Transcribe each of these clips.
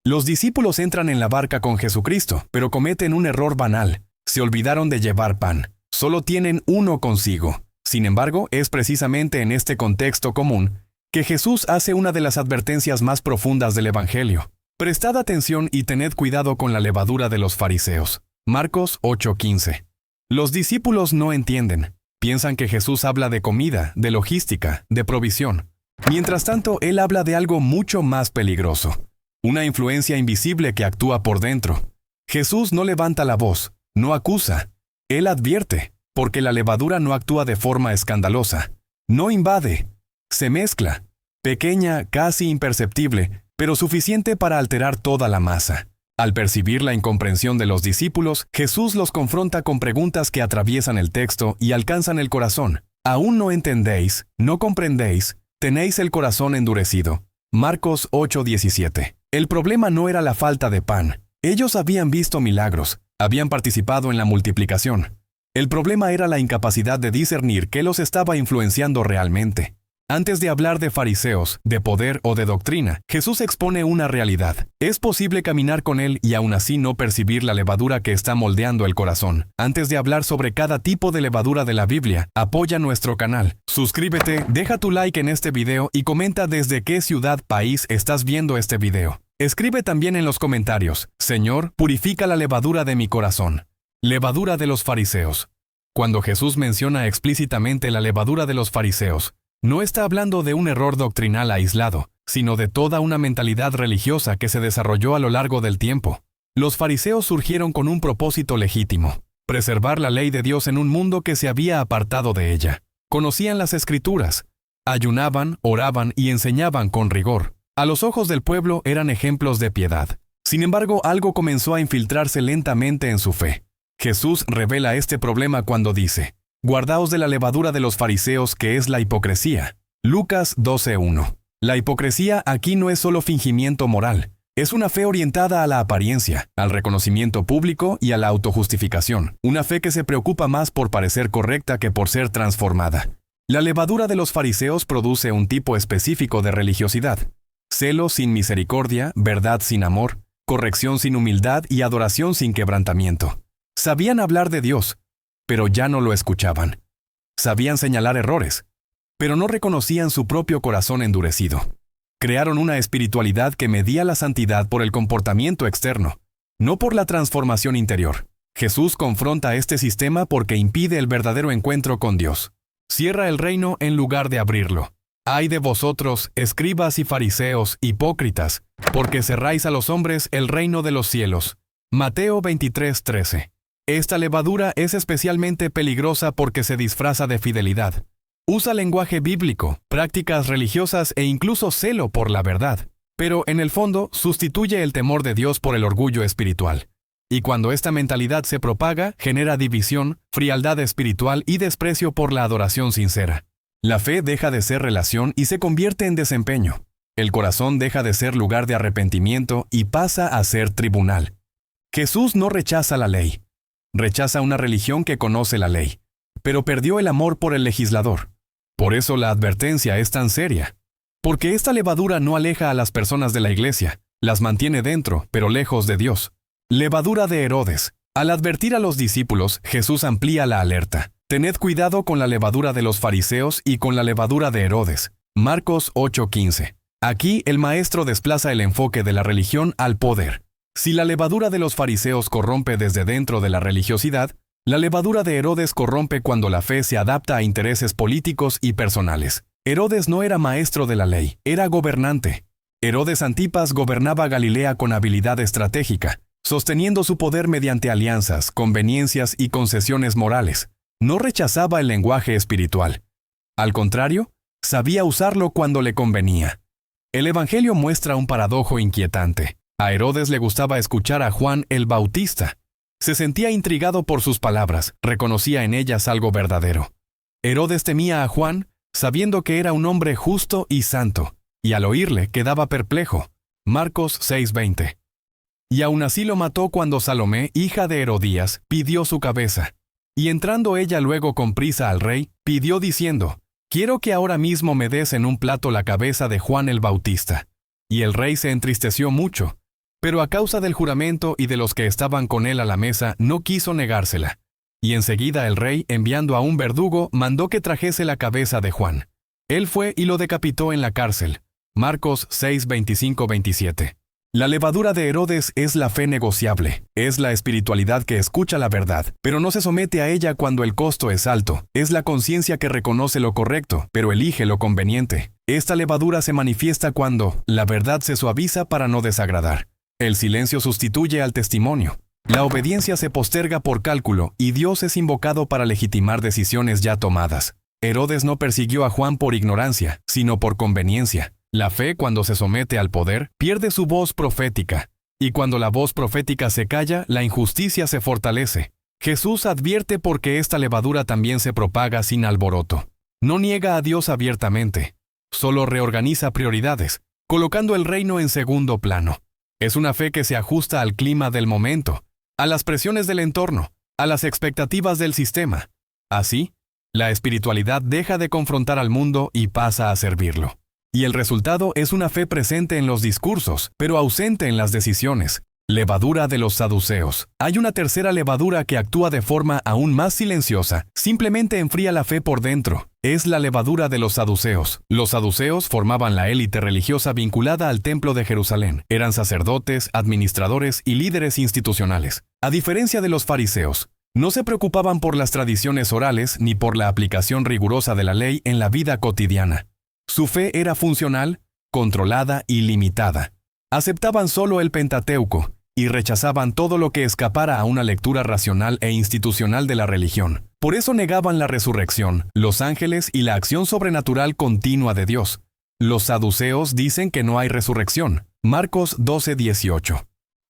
Los discípulos entran en la barca con Jesucristo, pero cometen un error banal. Se olvidaron de llevar pan. Solo tienen uno consigo. Sin embargo, es precisamente en este contexto común que Jesús hace una de las advertencias más profundas del Evangelio. Prestad atención y tened cuidado con la levadura de los fariseos. Marcos 8:15. Los discípulos no entienden. Piensan que Jesús habla de comida, de logística, de provisión. Mientras tanto, Él habla de algo mucho más peligroso. Una influencia invisible que actúa por dentro. Jesús no levanta la voz, no acusa. Él advierte, porque la levadura no actúa de forma escandalosa. No invade. Se mezcla. Pequeña, casi imperceptible, pero suficiente para alterar toda la masa. Al percibir la incomprensión de los discípulos, Jesús los confronta con preguntas que atraviesan el texto y alcanzan el corazón. ¿Aún no entendéis? ¿No comprendéis? ¿Tenéis el corazón endurecido? Marcos 8:17. El problema no era la falta de pan. Ellos habían visto milagros, habían participado en la multiplicación. El problema era la incapacidad de discernir qué los estaba influenciando realmente. Antes de hablar de fariseos, de poder o de doctrina, Jesús expone una realidad. Es posible caminar con Él y aún así no percibir la levadura que está moldeando el corazón. Antes de hablar sobre cada tipo de levadura de la Biblia, apoya nuestro canal. Suscríbete, deja tu like en este video y comenta desde qué ciudad, país estás viendo este video. Escribe también en los comentarios: Señor, purifica la levadura de mi corazón. Levadura de los fariseos. Cuando Jesús menciona explícitamente la levadura de los fariseos, no está hablando de un error doctrinal aislado, sino de toda una mentalidad religiosa que se desarrolló a lo largo del tiempo. Los fariseos surgieron con un propósito legítimo: preservar la ley de Dios en un mundo que se había apartado de ella. Conocían las Escrituras, ayunaban, oraban y enseñaban con rigor. A los ojos del pueblo eran ejemplos de piedad. Sin embargo, algo comenzó a infiltrarse lentamente en su fe. Jesús revela este problema cuando dice: Guardaos de la levadura de los fariseos, que es la hipocresía. Lucas 12:1. La hipocresía aquí no es solo fingimiento moral, es una fe orientada a la apariencia, al reconocimiento público y a la autojustificación. Una fe que se preocupa más por parecer correcta que por ser transformada. La levadura de los fariseos produce un tipo específico de religiosidad: celo sin misericordia, verdad sin amor, corrección sin humildad y adoración sin quebrantamiento. Sabían hablar de Dios, pero ya no lo escuchaban. Sabían señalar errores, pero no reconocían su propio corazón endurecido. Crearon una espiritualidad que medía la santidad por el comportamiento externo, no por la transformación interior. Jesús confronta este sistema porque impide el verdadero encuentro con Dios. Cierra el reino en lugar de abrirlo. Ay de vosotros, escribas y fariseos, hipócritas, porque cerráis a los hombres el reino de los cielos. Mateo 23:13. Esta levadura es especialmente peligrosa porque se disfraza de fidelidad. Usa lenguaje bíblico, prácticas religiosas e incluso celo por la verdad. Pero en el fondo sustituye el temor de Dios por el orgullo espiritual. Y cuando esta mentalidad se propaga, genera división, frialdad espiritual y desprecio por la adoración sincera. La fe deja de ser relación y se convierte en desempeño. El corazón deja de ser lugar de arrepentimiento y pasa a ser tribunal. Jesús no rechaza la ley. Rechaza una religión que conoce la ley, pero perdió el amor por el legislador. Por eso la advertencia es tan seria. Porque esta levadura no aleja a las personas de la iglesia, las mantiene dentro, pero lejos de Dios. Levadura de Herodes. Al advertir a los discípulos, Jesús amplía la alerta. Tened cuidado con la levadura de los fariseos y con la levadura de Herodes. Marcos 8:15. Aquí el maestro desplaza el enfoque de la religión al poder. Si la levadura de los fariseos corrompe desde dentro de la religiosidad, la levadura de Herodes corrompe cuando la fe se adapta a intereses políticos y personales. Herodes no era maestro de la ley, era gobernante. Herodes Antipas gobernaba Galilea con habilidad estratégica, sosteniendo su poder mediante alianzas, conveniencias y concesiones morales. No rechazaba el lenguaje espiritual. Al contrario, sabía usarlo cuando le convenía. El Evangelio muestra un paradojo inquietante. A Herodes le gustaba escuchar a Juan el Bautista. Se sentía intrigado por sus palabras, reconocía en ellas algo verdadero. Herodes temía a Juan, sabiendo que era un hombre justo y santo, y al oírle quedaba perplejo. Marcos 6:20. Y aún así lo mató cuando Salomé, hija de Herodías, pidió su cabeza. Y entrando ella luego con prisa al rey, pidió diciendo: Quiero que ahora mismo me des en un plato la cabeza de Juan el Bautista. Y el rey se entristeció mucho. Pero a causa del juramento y de los que estaban con él a la mesa, no quiso negársela. Y enseguida el rey, enviando a un verdugo, mandó que trajese la cabeza de Juan. Él fue y lo decapitó en la cárcel. Marcos 6, 25-27. La levadura de Herodes es la fe negociable, es la espiritualidad que escucha la verdad, pero no se somete a ella cuando el costo es alto, es la conciencia que reconoce lo correcto, pero elige lo conveniente. Esta levadura se manifiesta cuando la verdad se suaviza para no desagradar. El silencio sustituye al testimonio. La obediencia se posterga por cálculo y Dios es invocado para legitimar decisiones ya tomadas. Herodes no persiguió a Juan por ignorancia, sino por conveniencia. La fe, cuando se somete al poder, pierde su voz profética. Y cuando la voz profética se calla, la injusticia se fortalece. Jesús advierte porque esta levadura también se propaga sin alboroto. No niega a Dios abiertamente. Solo reorganiza prioridades, colocando el reino en segundo plano. Es una fe que se ajusta al clima del momento, a las presiones del entorno, a las expectativas del sistema. Así, la espiritualidad deja de confrontar al mundo y pasa a servirlo. Y el resultado es una fe presente en los discursos, pero ausente en las decisiones. Levadura de los saduceos. Hay una tercera levadura que actúa de forma aún más silenciosa. Simplemente enfría la fe por dentro. Es la levadura de los saduceos. Los saduceos formaban la élite religiosa vinculada al templo de Jerusalén. Eran sacerdotes, administradores y líderes institucionales. A diferencia de los fariseos, no se preocupaban por las tradiciones orales ni por la aplicación rigurosa de la ley en la vida cotidiana. Su fe era funcional, controlada y limitada. Aceptaban solo el Pentateuco y rechazaban todo lo que escapara a una lectura racional e institucional de la religión. Por eso negaban la resurrección, los ángeles y la acción sobrenatural continua de Dios. Los saduceos dicen que no hay resurrección. Marcos 12:18.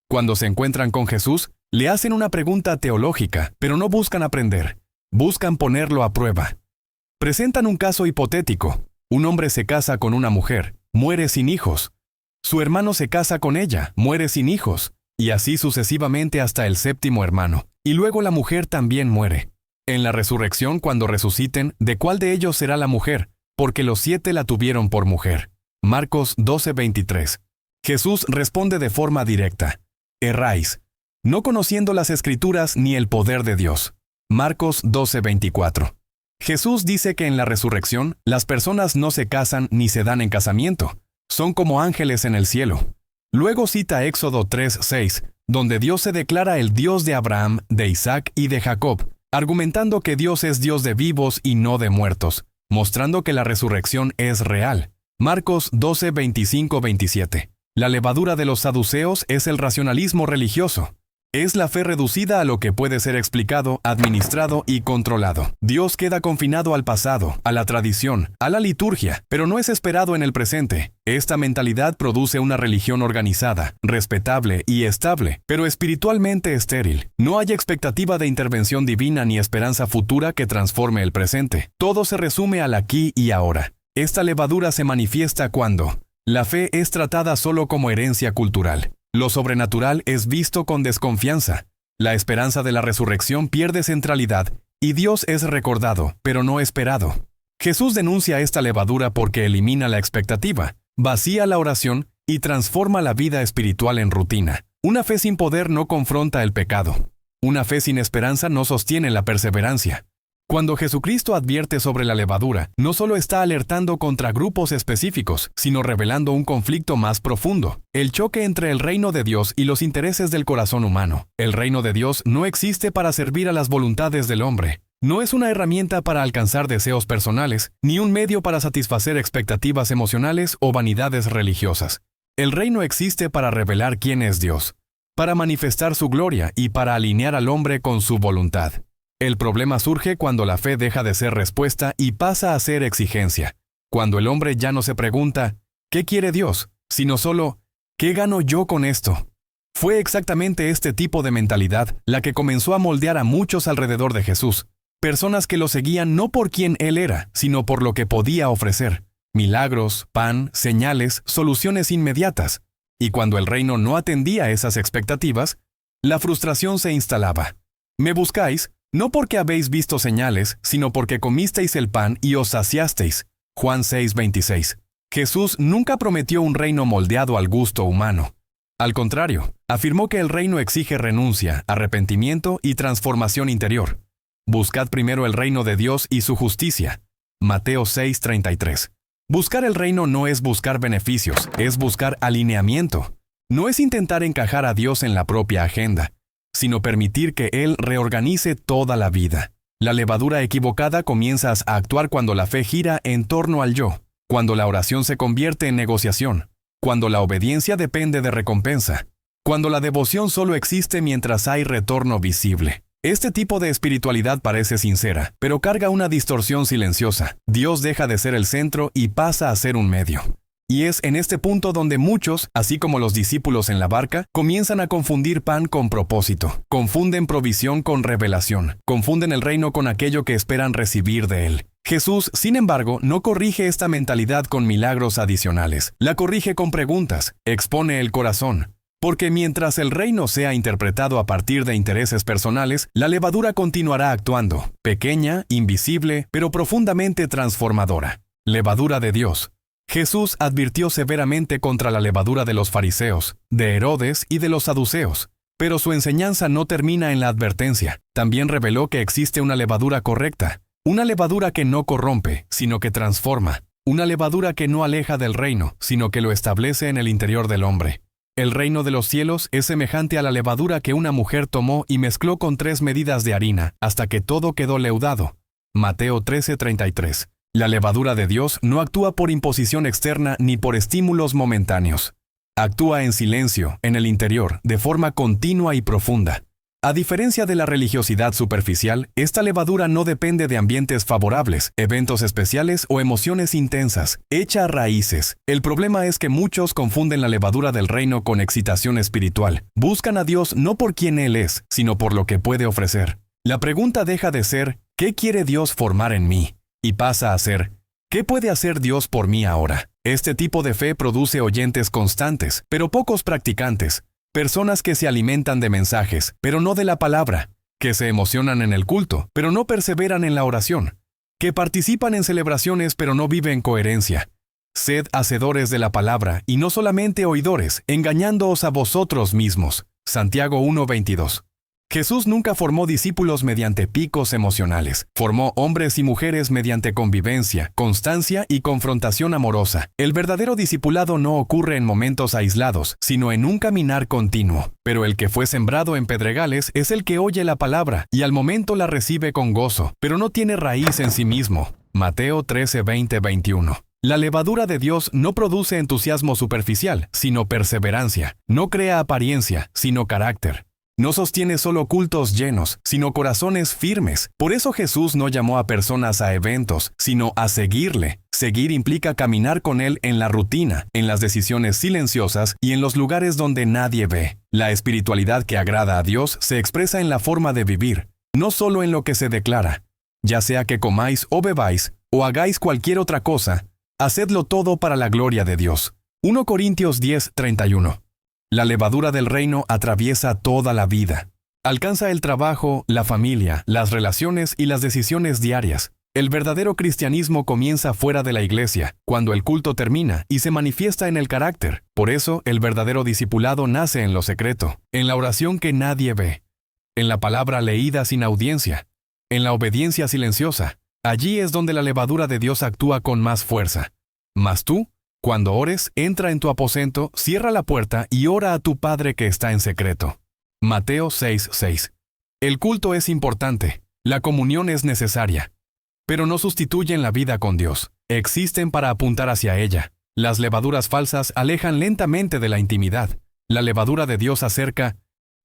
Cuando se encuentran con Jesús, le hacen una pregunta teológica, pero no buscan aprender. Buscan ponerlo a prueba. Presentan un caso hipotético. Un hombre se casa con una mujer, muere sin hijos. Su hermano se casa con ella, muere sin hijos. Y así sucesivamente hasta el séptimo hermano. Y luego la mujer también muere. En la resurrección, cuando resuciten, ¿de cuál de ellos será la mujer? Porque los 7 la tuvieron por mujer. Marcos 12:23. Jesús responde de forma directa. Erráis, no conociendo las Escrituras ni el poder de Dios. Marcos 12:24. Jesús dice que en la resurrección, las personas no se casan ni se dan en casamiento. Son como ángeles en el cielo. Luego cita Éxodo 3:6, donde Dios se declara el Dios de Abraham, de Isaac y de Jacob, argumentando que Dios es Dios de vivos y no de muertos, mostrando que la resurrección es real. Marcos 12:25-27. La levadura de los saduceos es el racionalismo religioso. Es la fe reducida a lo que puede ser explicado, administrado y controlado. Dios queda confinado al pasado, a la tradición, a la liturgia, pero no es esperado en el presente. Esta mentalidad produce una religión organizada, respetable y estable, pero espiritualmente estéril. No hay expectativa de intervención divina ni esperanza futura que transforme el presente. Todo se resume al aquí y ahora. Esta levadura se manifiesta cuando la fe es tratada solo como herencia cultural. Lo sobrenatural es visto con desconfianza. La esperanza de la resurrección pierde centralidad y Dios es recordado, pero no esperado. Jesús denuncia esta levadura porque elimina la expectativa, vacía la oración y transforma la vida espiritual en rutina. Una fe sin poder no confronta el pecado. Una fe sin esperanza no sostiene la perseverancia. Cuando Jesucristo advierte sobre la levadura, no solo está alertando contra grupos específicos, sino revelando un conflicto más profundo, el choque entre el reino de Dios y los intereses del corazón humano. El reino de Dios no existe para servir a las voluntades del hombre. No es una herramienta para alcanzar deseos personales, ni un medio para satisfacer expectativas emocionales o vanidades religiosas. El reino existe para revelar quién es Dios, para manifestar su gloria y para alinear al hombre con su voluntad. El problema surge cuando la fe deja de ser respuesta y pasa a ser exigencia. Cuando el hombre ya no se pregunta, ¿qué quiere Dios?, sino solo, ¿qué gano yo con esto? Fue exactamente este tipo de mentalidad la que comenzó a moldear a muchos alrededor de Jesús. Personas que lo seguían no por quién Él era, sino por lo que podía ofrecer. Milagros, pan, señales, soluciones inmediatas. Y cuando el reino no atendía esas expectativas, la frustración se instalaba. ¿Me buscáis? No porque habéis visto señales, sino porque comisteis el pan y os saciasteis. Juan 6:26. Jesús nunca prometió un reino moldeado al gusto humano. Al contrario, afirmó que el reino exige renuncia, arrepentimiento y transformación interior. Buscad primero el reino de Dios y su justicia. Mateo 6:33. Buscar el reino no es buscar beneficios, es buscar alineamiento. No es intentar encajar a Dios en la propia agenda, sino permitir que Él reorganice toda la vida. La levadura equivocada comienza a actuar cuando la fe gira en torno al yo, cuando la oración se convierte en negociación, cuando la obediencia depende de recompensa, cuando la devoción solo existe mientras hay retorno visible. Este tipo de espiritualidad parece sincera, pero carga una distorsión silenciosa. Dios deja de ser el centro y pasa a ser un medio. Y es en este punto donde muchos, así como los discípulos en la barca, comienzan a confundir pan con propósito. Confunden provisión con revelación. Confunden el reino con aquello que esperan recibir de él. Jesús, sin embargo, no corrige esta mentalidad con milagros adicionales. La corrige con preguntas. Expone el corazón. Porque mientras el reino sea interpretado a partir de intereses personales, la levadura continuará actuando, pequeña, invisible, pero profundamente transformadora. Levadura de Dios. Jesús advirtió severamente contra la levadura de los fariseos, de Herodes y de los saduceos. Pero su enseñanza no termina en la advertencia. También reveló que existe una levadura correcta. Una levadura que no corrompe, sino que transforma. Una levadura que no aleja del reino, sino que lo establece en el interior del hombre. El reino de los cielos es semejante a la levadura que una mujer tomó y mezcló con 3 medidas de harina, hasta que todo quedó leudado. Mateo 13:33. La levadura de Dios no actúa por imposición externa ni por estímulos momentáneos. Actúa en silencio, en el interior, de forma continua y profunda. A diferencia de la religiosidad superficial, esta levadura no depende de ambientes favorables, eventos especiales o emociones intensas. Echa raíces. El problema es que muchos confunden la levadura del reino con excitación espiritual. Buscan a Dios no por quien Él es, sino por lo que puede ofrecer. La pregunta deja de ser, ¿qué quiere Dios formar en mí? Y pasa a ser, ¿qué puede hacer Dios por mí ahora? Este tipo de fe produce oyentes constantes, pero pocos practicantes. Personas que se alimentan de mensajes, pero no de la palabra, que se emocionan en el culto, pero no perseveran en la oración, que participan en celebraciones, pero no viven coherencia. Sed hacedores de la palabra, y no solamente oidores, engañándoos a vosotros mismos. Santiago 1:22. Jesús nunca formó discípulos mediante picos emocionales. Formó hombres y mujeres mediante convivencia, constancia y confrontación amorosa. El verdadero discipulado no ocurre en momentos aislados, sino en un caminar continuo. Pero el que fue sembrado en pedregales es el que oye la palabra y al momento la recibe con gozo, pero no tiene raíz en sí mismo. Mateo 13:20-21. La levadura de Dios no produce entusiasmo superficial, sino perseverancia. No crea apariencia, sino carácter. No sostiene solo cultos llenos, sino corazones firmes. Por eso Jesús no llamó a personas a eventos, sino a seguirle. Seguir implica caminar con Él en la rutina, en las decisiones silenciosas y en los lugares donde nadie ve. La espiritualidad que agrada a Dios se expresa en la forma de vivir, no solo en lo que se declara. Ya sea que comáis o bebáis, o hagáis cualquier otra cosa, hacedlo todo para la gloria de Dios. 1 Corintios 10:31. La levadura del reino atraviesa toda la vida. Alcanza el trabajo, la familia, las relaciones y las decisiones diarias. El verdadero cristianismo comienza fuera de la iglesia, cuando el culto termina y se manifiesta en el carácter. Por eso, el verdadero discipulado nace en lo secreto, en la oración que nadie ve, en la palabra leída sin audiencia, en la obediencia silenciosa. Allí es donde la levadura de Dios actúa con más fuerza. Mas tú, cuando ores, entra en tu aposento, cierra la puerta y ora a tu Padre que está en secreto. Mateo 6:6. El culto es importante, la comunión es necesaria, pero no sustituyen la vida con Dios. Existen para apuntar hacia ella. Las levaduras falsas alejan lentamente de la intimidad. La levadura de Dios acerca,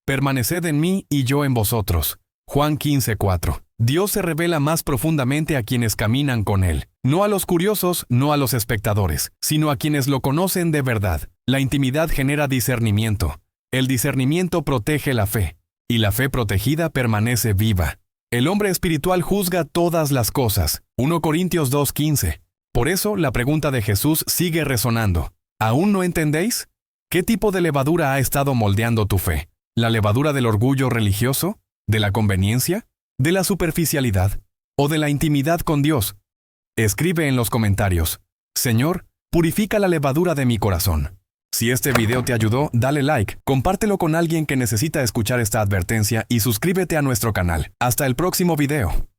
permaneced en mí y yo en vosotros. Juan 15:4. Dios se revela más profundamente a quienes caminan con Él. No a los curiosos, no a los espectadores, sino a quienes lo conocen de verdad. La intimidad genera discernimiento. El discernimiento protege la fe, y la fe protegida permanece viva. El hombre espiritual juzga todas las cosas. 1 Corintios 2:15. Por eso, la pregunta de Jesús sigue resonando. ¿Aún no entendéis? ¿Qué tipo de levadura ha estado moldeando tu fe? ¿La levadura del orgullo religioso? ¿De la conveniencia? ¿De la superficialidad? ¿O de la intimidad con Dios? Escribe en los comentarios: Señor, purifica la levadura de mi corazón. Si este video te ayudó, dale like, compártelo con alguien que necesita escuchar esta advertencia y suscríbete a nuestro canal. Hasta el próximo video.